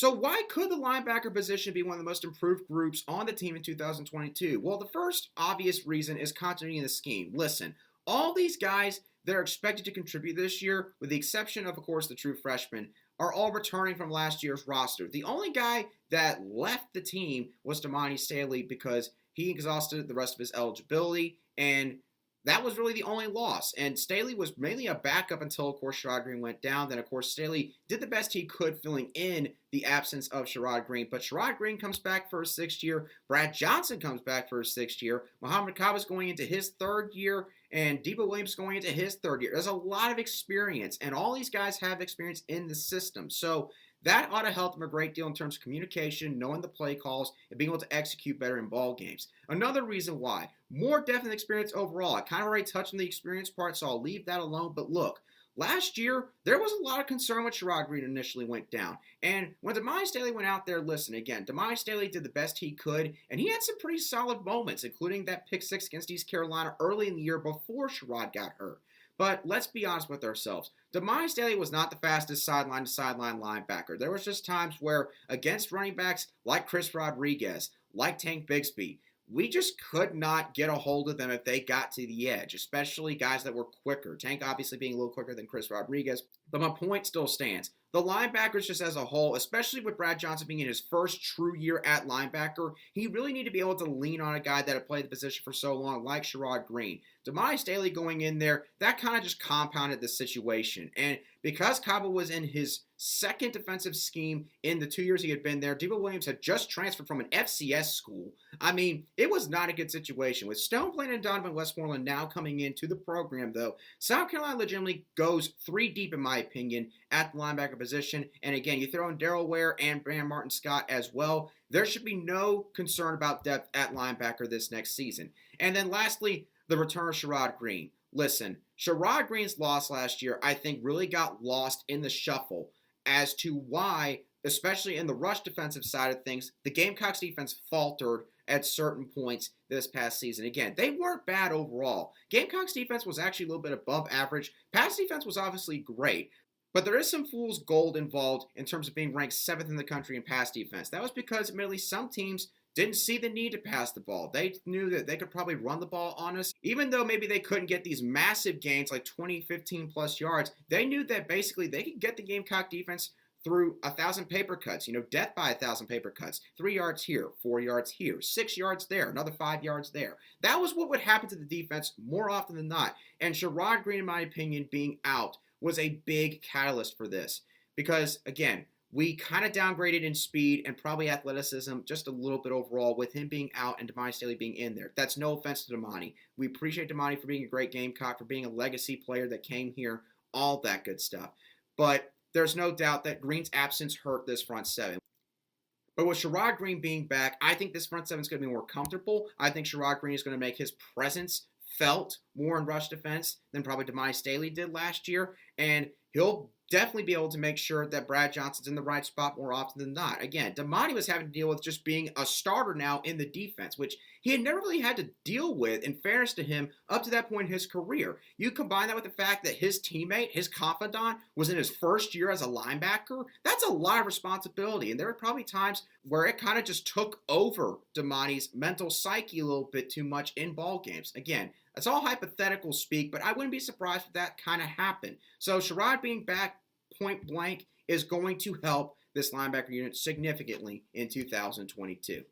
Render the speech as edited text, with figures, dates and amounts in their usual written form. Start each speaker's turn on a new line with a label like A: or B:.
A: So why could the linebacker position be one of the most improved groups on the team in 2022? Well, the first obvious reason is continuity in the scheme. Listen, all these guys that are expected to contribute this year, with the exception of course, the true freshmen, are all returning from last year's roster. The only guy that left the team was Damani Staley because he exhausted the rest of his eligibility, and that was really the only loss. And Staley was mainly a backup until, of course, Sherrod Greene went down. Then, of course, Staley did the best he could filling in the absence of Sherrod Greene. But Sherrod Greene comes back for his 6th year. Brad Johnson comes back for his 6th year. Muhammad Kaba is going into his 3rd year. And Debo Williams is going into his 3rd year. There's a lot of experience. And all these guys have experience in the system. So that ought to help them a great deal in terms of communication, knowing the play calls, and being able to execute better in ball games. Another reason why, more depth and experience overall. I kind of already touched on the experience part, so I'll leave that alone. But look, last year, there was a lot of concern when Sherrod Greene initially went down. And when Damani Staley went out there, listen, again, Damani Staley did the best he could, and he had some pretty solid moments, including that pick 6 against East Carolina early in the year before Sherrod got hurt. But let's be honest with ourselves. Damani Staley was not the fastest sideline-to-sideline linebacker. There was just times where against running backs like Chris Rodriguez, like Tank Bigsby, we just could not get a hold of them if they got to the edge, especially guys that were quicker. Tank obviously being a little quicker than Chris Rodriguez, but my point still stands. The linebackers just as a whole, especially with Brad Johnson being in his first true year at linebacker, he really need to be able to lean on a guy that had played the position for so long like Sherrod Greene. Damani Staley going in there, that kind of just compounded the situation. And because Kaba was in his 2nd defensive scheme in the 2 years he had been there, Debo Williams had just transferred from an FCS school. I mean, it was not a good situation. With Stone Plain and Donovan Westmoreland now coming into the program, though, South Carolina legitimately goes 3 deep, in my opinion, at the linebacker position. And again, you throw in Darrell Ware and Brandon Martin Scott as well. There should be no concern about depth at linebacker this next season. And then lastly, the return of Sherrod Greene. Listen, Sherrod Greene's loss last year, I think, really got lost in the shuffle as to why, especially in the rush defensive side of things, the Gamecocks defense faltered at certain points this past season. Again, they weren't bad overall. Gamecocks defense was actually a little bit above average. Pass defense was obviously great. But there is some fool's gold involved in terms of being ranked 7th in the country in pass defense. That was because, admittedly, some teams didn't see the need to pass the ball. They knew that they could probably run the ball on us. Even though maybe they couldn't get these massive gains like 20, 15 plus yards, they knew that basically they could get the Gamecock defense through 1,000 paper cuts, death by 1,000 paper cuts. 3 yards here, 4 yards here, 6 yards there, another 5 yards there. That was what would happen to the defense more often than not. And Sherrod Greene, in my opinion, being out was a big catalyst for this. Because, again, we kind of downgraded in speed and probably athleticism just a little bit overall with him being out and Damani Staley being in there. That's no offense to Damani. We appreciate Damani for being a great Gamecock, for being a legacy player that came here, all that good stuff. But there's no doubt that Greene's absence hurt this front 7. But with Sherrod Greene being back, I think this front 7 is going to be more comfortable. I think Sherrod Greene is going to make his presence felt more in rush defense than probably Damani Staley did last year. And he'll definitely be able to make sure that Brad Johnson's in the right spot more often than not. Again, Damani was having to deal with just being a starter now in the defense, which he had never really had to deal with, in fairness to him, up to that point in his career. You combine that with the fact that his teammate, his confidant, was in his first year as a linebacker, that's a lot of responsibility. And there were probably times where it kind of just took over Damani's mental psyche a little bit too much in ball games. Again, it's all hypothetical speak, but I wouldn't be surprised if that kind of happened. So Sherrod being back point blank is going to help this linebacker unit significantly in 2022.